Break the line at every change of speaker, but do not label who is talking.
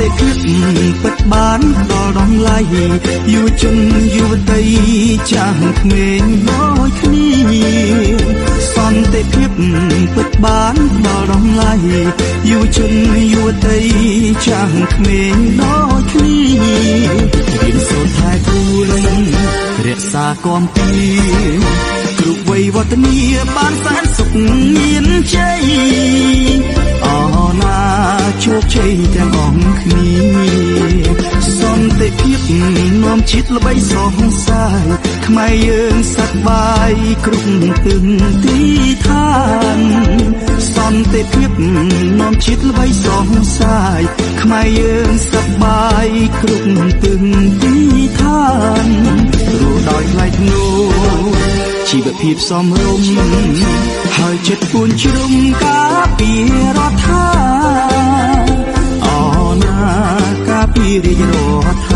តិភាពពិតបានដល់ដងឡៃយុវជនយុវតីចាស់ក្មេងដូចគ្នាសន្តិភាពពិតបានដល់ដងឡៃយុវជនយុវតីចាស់ក្មេងដូចគ្នារៀនសូត្រថែខ្លួនរក្សាគាំពារគ្រប់វ័យវឌ្ឍនាបានសែនសុខមានជ័យអណាជោគជ័យទាំងអស់គ្នាសន្តិភាពនាំជាតិល្បីសងសាយខ្មែរយើងសប្បាយគ្រប់ទិសទីឋានសន្តិភាពនាំជាតិល្បីសងសាយខ្មែរយើងសប្បាយគ្រប់ទិសទីឋានរស់ដោយថ្លៃថ្នូរជីវភាពសមរម្យហើយចិត្តពួនជ្រុំការពាររដ្ឋាអណាការពាររាជរដ្ឋា